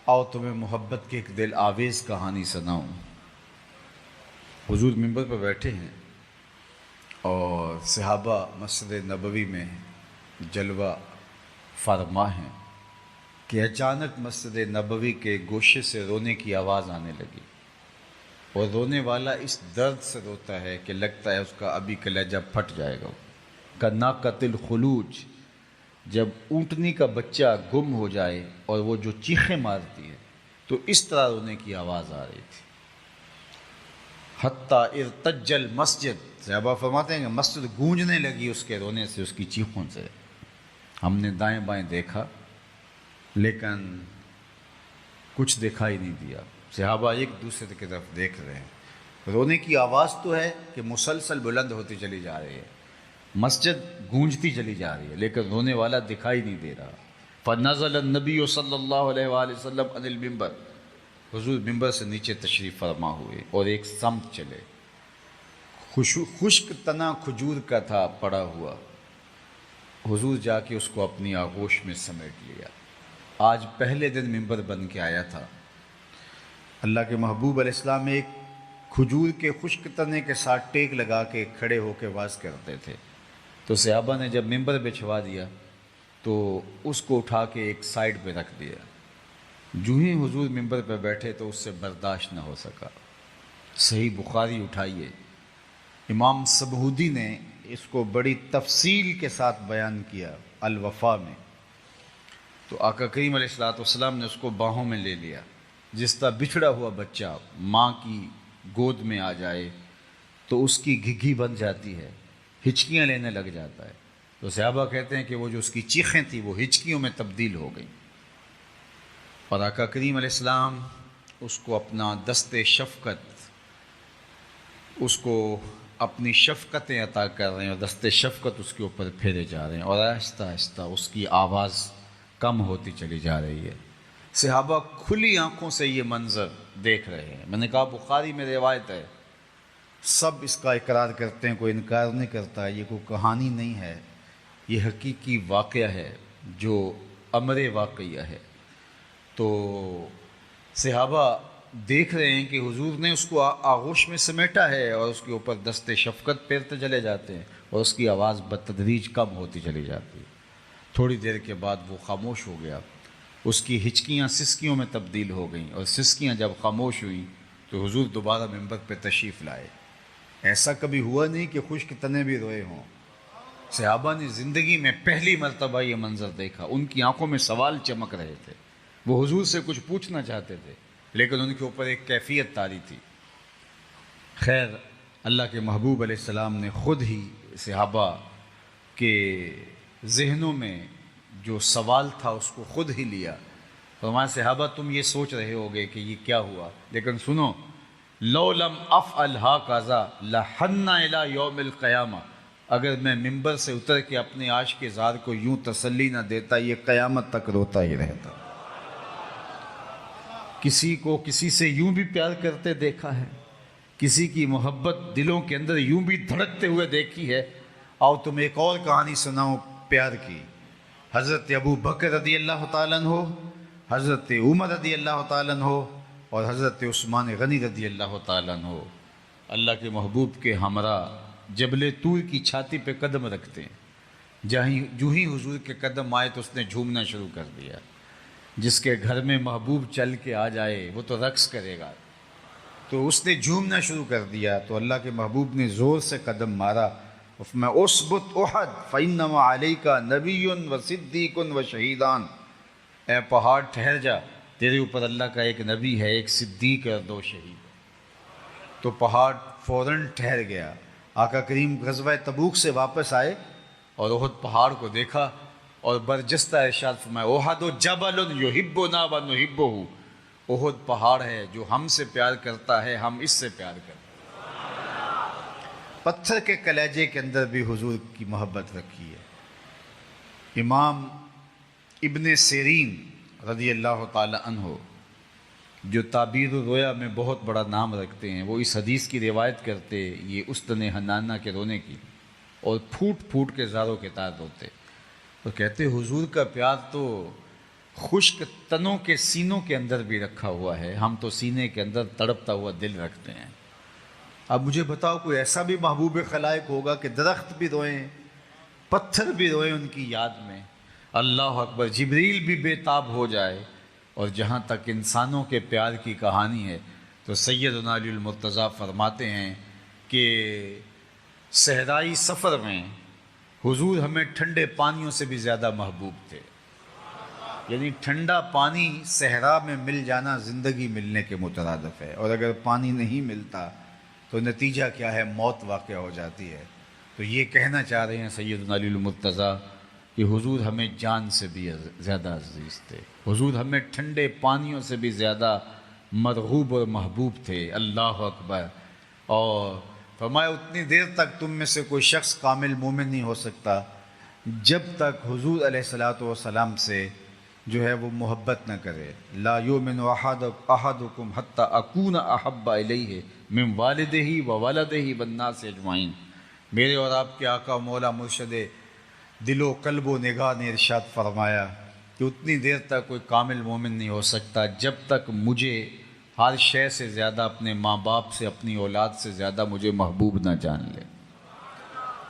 آؤ تمہیں محبت کی ایک دل آویز کہانی سناؤں۔ حضور منبر پہ بیٹھے ہیں اور صحابہ مسجد نبوی میں جلوہ فرما ہیں کہ اچانک مسجد نبوی کے گوشے سے رونے کی آواز آنے لگی، اور رونے والا اس درد سے روتا ہے کہ لگتا ہے اس کا ابھی کلیجہ پھٹ جائے گا۔ کناقۃ الخلوج، جب اونٹنی کا بچہ گم ہو جائے اور وہ جو چیخیں مارتی ہے تو اس طرح رونے کی آواز آ رہی تھی. حتیٰ ارتج المسجد، صحابہ فرماتے ہیں کہ مسجد گونجنے لگی اس کے رونے سے، اس کی چیخوں سے. ہم نے دائیں بائیں دیکھا لیکن کچھ دکھائی نہیں دیا. صحابہ ایک دوسرے کی طرف دیکھ رہے ہیں. رونے کی آواز تو ہے کہ مسلسل بلند ہوتی چلی جا رہی ہے، مسجد گونجتی چلی جا رہی ہے، لیکن رونے والا دکھائی نہیں دے رہا. فنزل النبی صلی اللہ علیہ وآلہ وسلم عن المنبر، حضور ممبر سے نیچے تشریف فرما ہوئے اور ایک سمت چلے. خشک تنا کھجور کا تھا پڑا ہوا. حضور جا کے اس کو اپنی آغوش میں سمیٹ لیا. آج پہلے دن ممبر بن کے آیا تھا. اللہ کے محبوب علیہ السلام ایک کھجور کے خشک تنے کے ساتھ ٹیک لگا کے کھڑے ہو کے واز کرتے تھے. تو صحابہ نے جب ممبر بچھوا دیا تو اس کو اٹھا کے ایک سائڈ پہ رکھ دیا. جو ہی حضور ممبر پہ بیٹھے تو اس سے برداشت نہ ہو سکا. صحیح بخاری اٹھائیے، امام سبہودی نے اس کو بڑی تفصیل کے ساتھ بیان کیا الوفا میں. تو آقا کریم علیہ السلام نے اس کو باہوں میں لے لیا. جس طرح بچھڑا ہوا بچہ ماں کی گود میں آ جائے تو اس کی گھگھی بن جاتی ہے، ہچکیاں لینے لگ جاتا ہے. تو صحابہ کہتے ہیں کہ وہ جو اس کی چیخیں تھیں وہ ہچکیوں میں تبدیل ہو گئیں. اور آقا کریم علیہ السلام اس کو اپنا دست شفقت، اس کو اپنی شفقتیں عطا کر رہے ہیں اور دست شفقت اس کے اوپر پھیرے جا رہے ہیں، اور آہستہ آہستہ اس کی آواز کم ہوتی چلی جا رہی ہے. صحابہ کھلی آنکھوں سے یہ منظر دیکھ رہے ہیں. میں نے کہا بخاری میں روایت ہے، سب اس کا اقرار کرتے ہیں، کوئی انکار نہیں کرتا. یہ کوئی کہانی نہیں ہے، یہ حقیقی واقعہ ہے جو امر واقعہ ہے. تو صحابہ دیکھ رہے ہیں کہ حضور نے اس کو آغوش میں سمیٹا ہے اور اس کے اوپر دست شفقت پھیرتے چلے جاتے ہیں اور اس کی آواز بتدریج کم ہوتی چلی جاتی ہے. تھوڑی دیر کے بعد وہ خاموش ہو گیا. اس کی ہچکیاں سسکیوں میں تبدیل ہو گئیں اور سسکیاں جب خاموش ہوئیں تو حضور دوبارہ ممبر پہ تشریف لائے. ایسا کبھی ہوا نہیں کہ خشک تنے بھی روئے ہوں. صحابہ نے زندگی میں پہلی مرتبہ یہ منظر دیکھا. ان کی آنکھوں میں سوال چمک رہے تھے، وہ حضور سے کچھ پوچھنا چاہتے تھے لیکن ان کے اوپر ایک کیفیت طاری تھی. خیر، اللہ کے محبوب علیہ السلام نے خود ہی صحابہ کے ذہنوں میں جو سوال تھا اس کو خود ہی لیا. فرمایا صحابہ تم یہ سوچ رہے ہوگے کہ یہ کیا ہوا، لیکن سنو، لو لم افعل ھذا لحن الی یوم القیامہ، اگر میں ممبر سے اتر کے اپنے عاشق زار کو یوں تسلی نہ دیتا یہ قیامت تک روتا ہی رہتا. کسی کو کسی سے یوں بھی پیار کرتے دیکھا ہے، کسی کی محبت دلوں کے اندر یوں بھی دھڑکتے ہوئے دیکھی ہے. آؤ تم ایک اور کہانی سناؤ پیار کی. حضرت ابو بکر رضی اللہ تعالیٰ عنہ، حضرت عمر رضی اللہ تعالیٰ عنہ اور حضرت عثمان غنی رضی اللہ تعالیٰ عنہ اللہ کے محبوب کے ہمراہ جبل طور کی چھاتی پہ قدم رکھتے ہیں. جو ہی حضور کے قدم آئے تو اس نے جھومنا شروع کر دیا. جس کے گھر میں محبوب چل کے آ جائے وہ تو رقص کرے گا، تو اس نے جھومنا شروع کر دیا. تو اللہ کے محبوب نے زور سے قدم مارا. میں اثبت احد فانما علیک نبی و صدیق و شہیدان، اے پہاڑ ٹھہر جا، تیرے اوپر اللہ کا ایک نبی ہے، ایک صدیق اور 2 شہید. تو پہاڑ فوراً ٹھہر گیا. آقا کریم غزوہ تبوک سے واپس آئے اور احد پہاڑ کو دیکھا اور برجستہ ارشاد فرمایا احد جبل یحبنا و نحبہ، احد پہاڑ ہے جو ہم سے پیار کرتا ہے، ہم اس سے پیار کرتے ہیں. پتھر کے کلیجے کے اندر بھی حضور کی محبت رکھی ہے. امام ابن سیرین رضی اللہ تعالی عنہ جو تعبیر الرؤیا میں بہت بڑا نام رکھتے ہیں، وہ اس حدیث کی روایت کرتے یہ استن حنانہ کے رونے کی، اور پھوٹ پھوٹ کے زاروں کے تار روتے. تو کہتے حضور کا پیار تو خشک تنوں کے سینوں کے اندر بھی رکھا ہوا ہے، ہم تو سینے کے اندر تڑپتا ہوا دل رکھتے ہیں. اب مجھے بتاؤ کوئی ایسا بھی محبوب خلائق ہوگا کہ درخت بھی روئیں، پتھر بھی روئیں ان کی یاد میں؟ اللہ اکبر، جبریل بھی بے تاب ہو جائے. اور جہاں تک انسانوں کے پیار کی کہانی ہے تو سیدنا علی المرتضیٰ فرماتے ہیں کہ صحرائی سفر میں حضور ہمیں ٹھنڈے پانیوں سے بھی زیادہ محبوب تھے. یعنی ٹھنڈا پانی صحرا میں مل جانا زندگی ملنے کے مترادف ہے، اور اگر پانی نہیں ملتا تو نتیجہ کیا ہے؟ موت واقع ہو جاتی ہے۔ تو یہ کہنا چاہ رہے ہیں سیدنا علی المرتضیٰ کہ حضور ہمیں جان سے بھی زیادہ عزیز تھے، حضور ہمیں ٹھنڈے پانیوں سے بھی زیادہ مرغوب اور محبوب تھے۔ اللہ اکبر۔ اور فرمایا اتنی دیر تک تم میں سے کوئی شخص کامل مومن نہیں ہو سکتا جب تک حضور علیہ الصلوۃ والسلام سے جو ہے وہ محبت نہ کرے۔ لا یؤمن احدکم حتی اکون احب الیہ من والدہ و ولدہ والناس اجمعین۔ میرے اور آپ کے آقا مولا مرشد دل و قلب و نگاہ نے ارشاد فرمایا کہ اتنی دیر تک کوئی کامل مومن نہیں ہو سکتا جب تک مجھے ہر شے سے زیادہ، اپنے ماں باپ سے، اپنی اولاد سے زیادہ مجھے محبوب نہ جان لے۔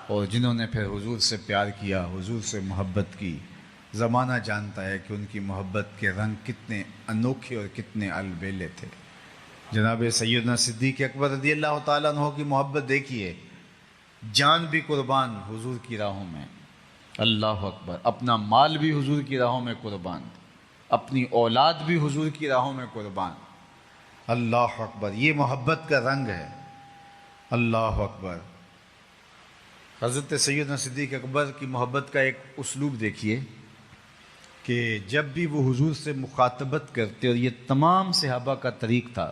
اور جنہوں نے پھر حضور سے پیار کیا، حضور سے محبت کی، زمانہ جانتا ہے کہ ان کی محبت کے رنگ کتنے انوکھے اور کتنے البیلے تھے۔ جناب سیدنا صدیق اکبر رضی اللہ تعالیٰ عنہ کی محبت دیکھیے، جان بھی قربان حضور کی راہوں میں۔ اللہ اکبر۔ اپنا مال بھی حضور کی راہوں میں قربان، اپنی اولاد بھی حضور کی راہوں میں قربان۔ اللہ اکبر۔ یہ محبت کا رنگ ہے۔ اللہ اکبر۔ حضرت سیدنا صدیق اکبر کی محبت کا ایک اسلوب دیکھیے کہ جب بھی وہ حضور سے مخاطبت کرتے، اور یہ تمام صحابہ کا طریق تھا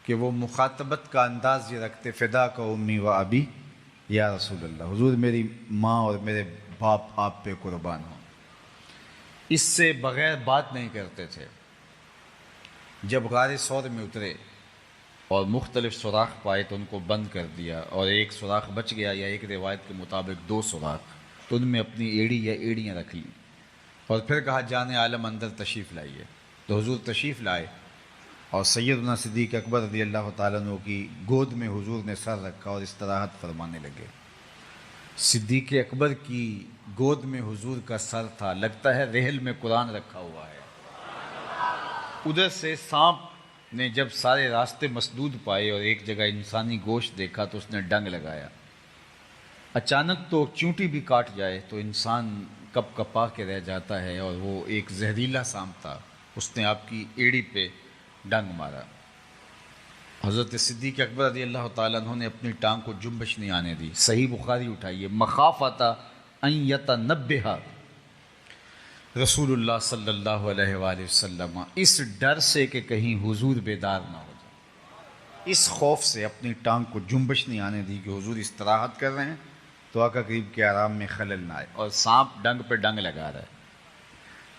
کہ وہ مخاطبت کا انداز یہ رکھتے، فدا کا امی و ابی یا رسول اللہ، حضور میری ماں اور میرے باپ آپ پہ قربان ہوں۔ اس سے بغیر بات نہیں کرتے تھے۔ جب غار ثور میں اترے اور مختلف سوراخ پائے تو ان کو بند کر دیا، اور ایک سوراخ بچ گیا، یا ایک روایت کے مطابق 2 سوراخ، تو ان میں اپنی ایڑی یا ایڑیاں رکھ لیں، اور پھر کہا جان عالم اندر تشریف لائیے۔ تو حضور تشریف لائے، اور سیدنا صدیق اکبر رضی اللہ تعالیٰ عنہ کی گود میں حضور نے سر رکھا اور استراحت فرمانے لگے۔ صدیق اکبر کی گود میں حضور کا سر تھا، لگتا ہے رحل میں قرآن رکھا ہوا ہے۔ ادھر سے سانپ نے جب سارے راستے مسدود پائے اور ایک جگہ انسانی گوشت دیکھا تو اس نے ڈنگ لگایا۔ اچانک تو چونٹی بھی کاٹ جائے تو انسان کپ کپا کے رہ جاتا ہے، اور وہ ایک زہریلا سانپ تھا، اس نے آپ کی ایڑی پہ ڈنگ مارا۔ حضرت صدیق اکبر رضی اللہ تعالیٰ عنہ نے اپنی ٹانگ کو جنبش نہیں آنے دی۔ صحیح بخاری اٹھائیے، مخافۃ ان یتنبہ رسول اللہ صلی اللہ علیہ وآلہ وسلم، اس ڈر سے کہ کہیں حضور بیدار نہ ہو جائے، اس خوف سے اپنی ٹانگ کو جنبش نہیں آنے دی کہ حضور استراحت کر رہے ہیں تو آقا کریم کے آرام میں خلل نہ آئے۔ اور سانپ ڈنگ پہ ڈنگ لگا رہا ہے،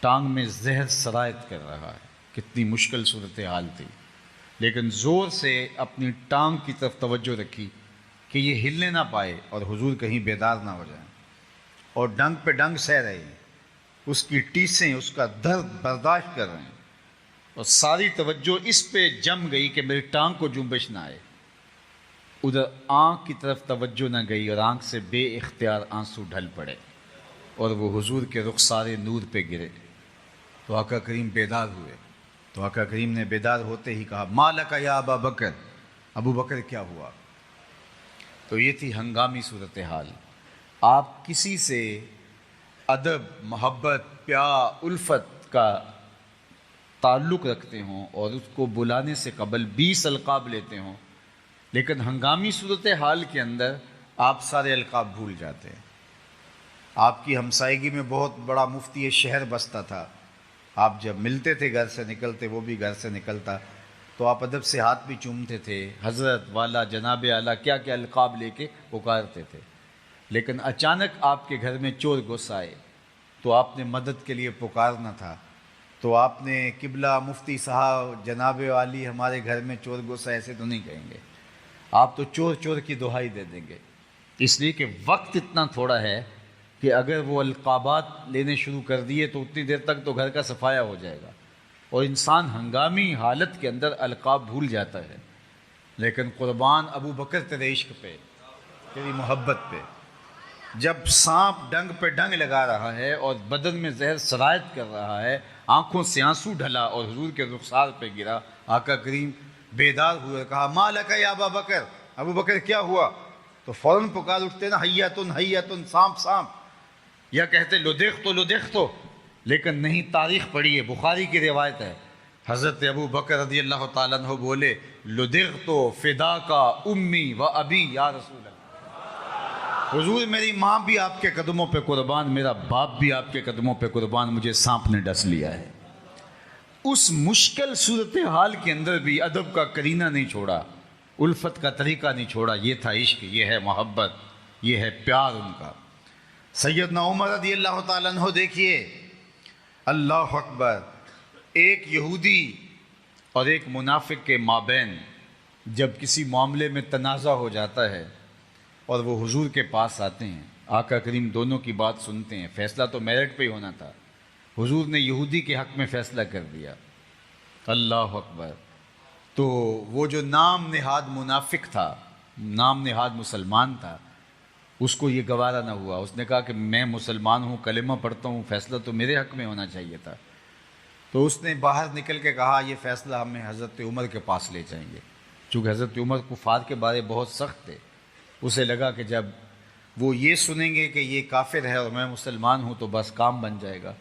ٹانگ میں زہر سرایت کر رہا ہے۔ کتنی مشکل صورتحال تھی، لیکن زور سے اپنی ٹانگ کی طرف توجہ رکھی کہ یہ ہلنے نہ پائے اور حضور کہیں بیدار نہ ہو جائیں، اور ڈنگ پہ ڈنگ سہ رہے ہیں، اس کی ٹیسیں، اس کا درد برداشت کر رہے ہیں، اور ساری توجہ اس پہ جم گئی کہ میری ٹانگ کو جنبش نہ آئے۔ ادھر آنکھ کی طرف توجہ نہ گئی، اور آنکھ سے بے اختیار آنسو ڈھل پڑے، اور وہ حضور کے رخسار نور پہ گرے۔ تو آقا کریم بیدار ہوئے، تو آقا کریم نے بیدار ہوتے ہی کہا، ما لک یا ابا بکر، ابو بکر کیا ہوا؟ تو یہ تھی ہنگامی صورتحال۔ آپ کسی سے ادب، محبت، پیار، الفت کا تعلق رکھتے ہوں اور اس کو بلانے سے قبل 20 القاب لیتے ہوں، لیکن ہنگامی صورتحال کے اندر آپ سارے القاب بھول جاتے ہیں۔ آپ کی ہمسائیگی میں بہت بڑا مفتی شہر بستا تھا، آپ جب ملتے تھے، گھر سے نکلتے، وہ بھی گھر سے نکلتا، تو آپ ادب سے ہاتھ بھی چومتے تھے، حضرت، والا، جناب اعلیٰ، کیا کیا القاب لے کے پکارتے تھے۔ لیکن اچانک آپ کے گھر میں چور گھس آئے تو آپ نے مدد کے لیے پکارنا تھا، تو آپ نے قبلہ مفتی صاحب، جناب والی، ہمارے گھر میں چور گھس آئے، ایسے تو نہیں کہیں گے، آپ تو چور چور کی دہائی دے دیں گے، اس لیے کہ وقت اتنا تھوڑا ہے کہ اگر وہ القابات لینے شروع کر دیے تو اتنی دیر تک تو گھر کا صفایا ہو جائے گا، اور انسان ہنگامی حالت کے اندر القاب بھول جاتا ہے۔ لیکن قربان ابو بکر تیرے عشق پہ، تیری محبت پہ، جب سانپ ڈنگ پہ ڈنگ لگا رہا ہے اور بدن میں زہر سرایت کر رہا ہے، آنکھوں سے آنسو ڈھلا اور حضور کے رخسار پہ گرا، آقا کریم بیدار ہوئے، کہا ما لک یا ابا بکر، ابو بکر کیا ہوا؟ تو فوراً پکار اٹھتے نا، حیاتن حیاتن، سانپ سانپ، یا کہتے لدغت لدغت، لیکن نہیں، تاریخ پڑھیے، بخاری کی روایت ہے، حضرت ابو بکر رضی اللہ تعالیٰ عنہ بولے لدغت فداک امی و ابی یا رسول اللہ، حضور میری ماں بھی آپ کے قدموں پہ قربان، میرا باپ بھی آپ کے قدموں پہ قربان، مجھے سانپ نے ڈس لیا ہے۔ اس مشکل صورتحال کے اندر بھی ادب کا کرینہ نہیں چھوڑا، الفت کا طریقہ نہیں چھوڑا۔ یہ تھا عشق، یہ ہے محبت، یہ ہے پیار ان کا۔ سیدنا عمر رضی اللہ تعالیٰ عنہ دیکھیے، اللہ اکبر، ایک یہودی اور ایک منافق کے مابین جب کسی معاملے میں تنازع ہو جاتا ہے اور وہ حضور کے پاس آتے ہیں، آقا کریم دونوں کی بات سنتے ہیں، فیصلہ تو میرٹ پہ ہی ہونا تھا، حضور نے یہودی کے حق میں فیصلہ کر دیا، اللہ اکبر۔ تو وہ جو نام نہاد منافق تھا، نام نہاد مسلمان تھا، اس کو یہ گوارا نہ ہوا، اس نے کہا کہ میں مسلمان ہوں، کلمہ پڑھتا ہوں، فیصلہ تو میرے حق میں ہونا چاہیے تھا۔ تو اس نے باہر نکل کے کہا یہ فیصلہ ہمیں حضرت عمر کے پاس لے جائیں گے، چونکہ حضرت عمر کفار کے بارے بہت سخت تھے۔ اسے لگا کہ جب وہ یہ سنیں گے کہ یہ کافر ہے اور میں مسلمان ہوں تو بس کام بن جائے گا۔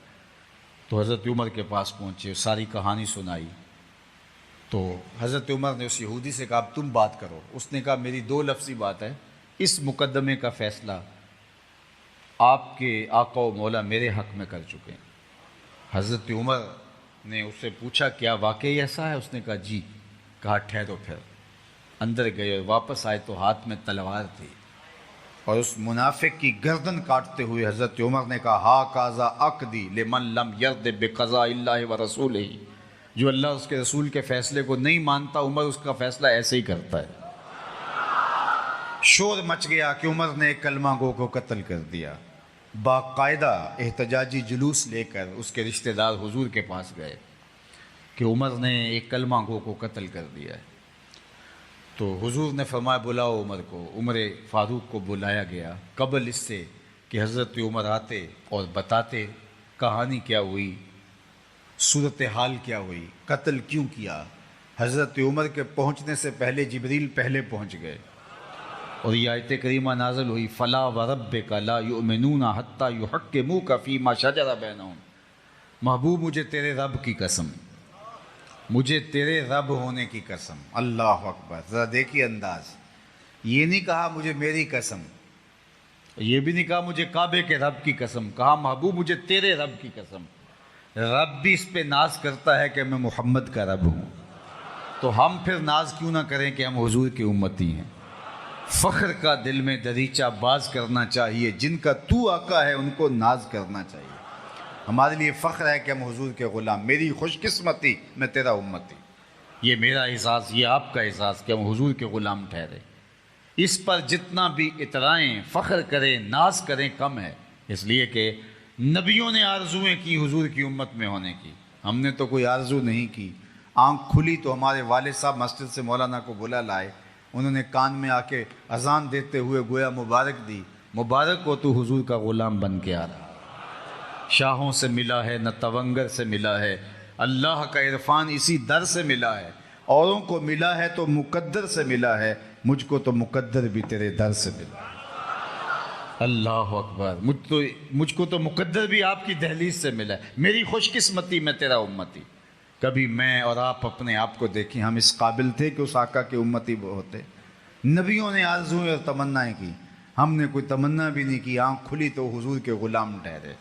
تو حضرت عمر کے پاس پہنچے، ساری کہانی سنائی۔ تو حضرت عمر نے اس یہودی سے کہا اب تم بات کرو۔ اس نے کہا میری دو لفظی بات ہے، اس مقدمے کا فیصلہ آپ کے آقا و مولا میرے حق میں کر چکے ہیں۔ حضرت عمر نے اس سے پوچھا کیا واقعی ایسا ہے؟ اس نے کہا جی۔ کہا ٹھہرو، پھر اندر گئے اور واپس آئے تو ہاتھ میں تلوار تھی، اور اس منافق کی گردن کاٹتے ہوئے حضرت عمر نے کہا ہا قاضا عقدی لمن لم یرد بقضاء اللہ و رسولہ، جو اللہ اس کے رسول کے فیصلے کو نہیں مانتا، عمر اس کا فیصلہ ایسے ہی کرتا ہے۔ شور مچ گیا کہ عمر نے ایک کلمہ گو کو قتل کر دیا۔ باقاعدہ احتجاجی جلوس لے کر اس کے رشتہ دار حضور کے پاس گئے کہ عمر نے ایک کلمہ گو کو قتل کر دیا ہے۔ تو حضور نے فرمایا بلاؤ عمر کو۔ عمر فاروق کو بلایا گیا قبل اس سے کہ حضرت عمر آتے اور بتاتے کہانی کیا ہوئی، صورتحال کیا ہوئی، قتل کیوں کیا۔ حضرت عمر کے پہنچنے سے پہلے جبریل پہلے پہنچ گئے اور یہ آیت کریمہ نازل ہوئی فلا وربک لا یؤمنون حتی یحکموک فیما شجر بینہم۔ محبوب مجھے تیرے رب کی قسم، مجھے تیرے رب ہونے کی قسم، اللہ اکبر۔ ذرا دیکھیے انداز، یہ نہیں کہا مجھے میری قسم، یہ بھی نہیں کہا مجھے کعبے کے رب کی قسم، کہا محبوب مجھے تیرے رب کی قسم۔ رب بھی اس پہ ناز کرتا ہے کہ میں محمد کا رب ہوں، تو ہم پھر ناز کیوں نہ کریں کہ ہم حضور کی امتی ہیں۔ فخر کا دل میں دریچہ باز کرنا چاہیے، جن کا تو آقا ہے ان کو ناز کرنا چاہیے۔ ہمارے لیے فخر ہے کہ ہم حضور کے غلام، میری خوش قسمتی میں تیرا امتی، یہ میرا اعزاز، یہ آپ کا اعزاز کہ ہم حضور کے غلام ٹھہرے۔ اس پر جتنا بھی اترائیں، فخر کریں، ناز کریں کم ہے، اس لیے کہ نبیوں نے آرزویں کی حضور کی امت میں ہونے کی، ہم نے تو کوئی آرزو نہیں کی۔ آنکھ کھلی تو ہمارے والد صاحب مسجد سے مولانا کو بلا لائے، انہوں نے کان میں آ کے اذان دیتے ہوئے گویا مبارک دی، مبارک ہو تو حضور کا غلام بن کے آ رہا۔ شاہوں سے ملا ہے نہ تونگر سے ملا ہے، اللہ کا عرفان اسی در سے ملا ہے، اوروں کو ملا ہے تو مقدر سے ملا ہے، مجھ کو تو مقدر بھی تیرے در سے ملا۔ اللہ اکبر، مجھ کو تو مقدر بھی آپ کی دہلیز سے ملا ہے، میری خوش قسمتی میں تیرا امتی۔ کبھی میں اور آپ اپنے آپ کو دیکھیں، ہم اس قابل تھے کہ اس آقا کے امتی ہوتے؟ نبیوں نے آرزویں اور تمنائیں کی، ہم نے کوئی تمنا بھی نہیں کی، آنکھ کھلی تو حضور کے غلام ٹھہرے۔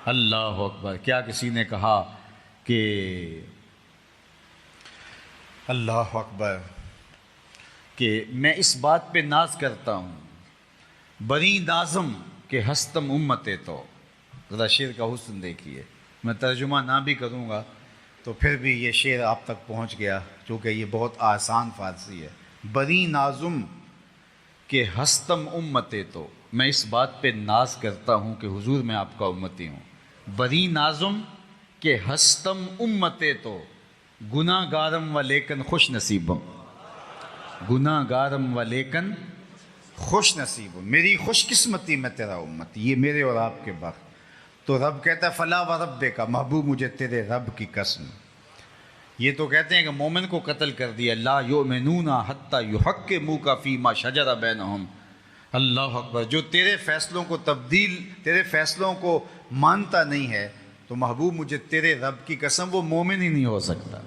اللہ اکبر۔ کیا کسی نے کہا کہ اللہ اکبر کہ میں اس بات پہ ناز کرتا ہوں بری نازم کہ ہستم امتے تو، ذرا شعر کا حسن دیکھیے، میں ترجمہ نہ بھی کروں گا تو پھر بھی یہ شعر آپ تک پہنچ گیا چونکہ یہ بہت آسان فارسی ہے۔ بری نازم کہ ہستم امتے تو، میں اس بات پہ ناز کرتا ہوں کہ حضور میں آپ کا امتی ہوں۔ بری نازم کہ ہستم امتے تو، گناہ گارم و لیکن خوش نصیبم، گناہ گارم و لیکن خوش نصیبم، میری خوش قسمتی میں تیرا امتی، یہ میرے اور آپ کے وقت۔ تو رب کہتا ہے فلا و ربک، محبوب مجھے تیرے رب کی قسم۔ یہ تو کہتے ہیں کہ مومن کو قتل کر دیا، لا یؤمنون حتی یحکموک فیما شجر بینہم، اللہ اکبر، جو تیرے فیصلوں کو تبدیل، تیرے فیصلوں کو مانتا نہیں ہے، تو محبوب مجھے تیرے رب کی قسم وہ مومن ہی نہیں ہو سکتا۔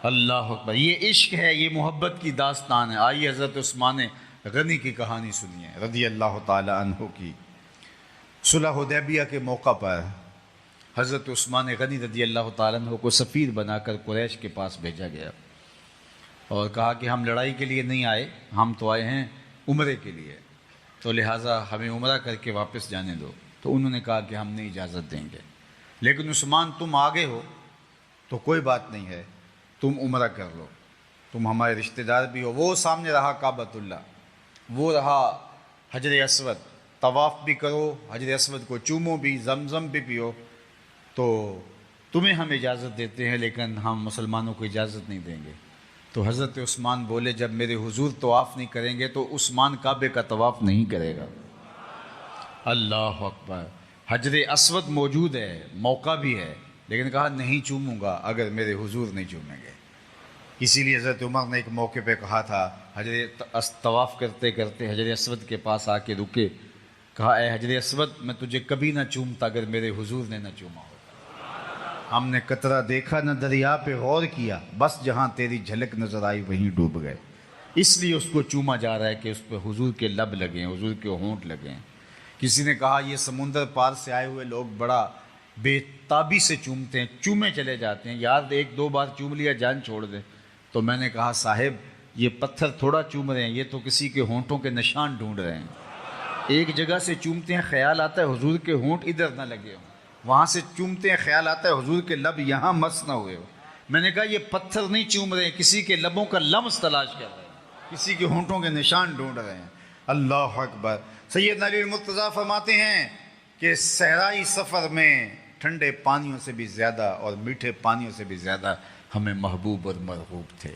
اللہ اکبر، یہ عشق ہے، یہ محبت کی داستان ہے۔ آئیے حضرت عثمان غنی کی کہانی سنیے رضی اللہ تعالی عنہ کی۔ صلح حدیبیہ کے موقع پر حضرت عثمان غنی رضی اللہ تعالیٰ عنہ کو سفیر بنا کر قریش کے پاس بھیجا گیا اور کہا کہ ہم لڑائی کے لیے نہیں آئے، ہم تو آئے ہیں عمرے کے لیے، تو لہٰذا ہمیں عمرہ کر کے واپس جانے دو۔ تو انہوں نے کہا کہ ہم نہیں اجازت دیں گے، لیکن عثمان تم آگے ہو تو کوئی بات نہیں ہے، تم عمرہ کر لو، تم ہمارے رشتہ دار بھی ہو۔ وہ سامنے رہا کعبۃ اللہ، وہ رہا حجر اسود، طواف بھی کرو، حجر اسود کو چومو بھی، زمزم بھی پیو، تو تمہیں ہم اجازت دیتے ہیں لیکن ہم مسلمانوں کو اجازت نہیں دیں گے۔ تو حضرت عثمان بولے جب میرے حضور طواف نہیں کریں گے تو عثمان کعبے کا طواف نہیں کرے گا۔ اللہ اکبر، حجر اسود موجود ہے، موقع بھی ہے، لیکن کہا نہیں چوموں گا اگر میرے حضور نہیں چومیں گے۔ اسی لیے حضرت عمر نے ایک موقع پہ کہا تھا، طواف کرتے کرتے حجر اسود کے پاس آ کے رکے، کہا اے حجر اسود میں تجھے کبھی نہ چومتا اگر میرے حضور نے نہ چوما ہوتا۔ ہم نے قطرہ دیکھا نہ دریا پہ غور کیا، بس جہاں تیری جھلک نظر آئی وہیں ڈوب گئے۔ اس لیے اس کو چوما جا رہا ہے کہ اس پہ حضور کے لب لگیں، حضور کے ہونٹ لگیں۔ کسی نے کہا یہ سمندر پار سے آئے ہوئے لوگ بڑا بے تابی سے چومتے ہیں، چومے چلے جاتے ہیں، یار ایک دو بار چوم لیا جان چھوڑ دے۔ تو میں نے کہا صاحب یہ پتھر تھوڑا چوم رہے ہیں، یہ تو کسی کے ہونٹوں کے نشان ڈھونڈ رہے ہیں۔ ایک جگہ سے چومتے ہیں، خیال آتا ہے حضور کے ہونٹ ادھر نہ لگے ہوں، وہاں سے چومتے ہیں، خیال آتا ہے حضور کے لب یہاں مس نہ ہوئے ہو۔ میں نے کہا یہ پتھر نہیں چوم رہے ہیں، کسی کے لبوں کا لمس تلاش کر رہے ہیں، کسی کے ہونٹوں کے نشان ڈھونڈ رہے ہیں۔ اللہ اکبر۔ سیدنا علی المرتضیٰ فرماتے ہیں کہ صحرائی سفر میں ٹھنڈے پانیوں سے بھی زیادہ اور میٹھے پانیوں سے بھی زیادہ ہمیں محبوب اور مرغوب تھے۔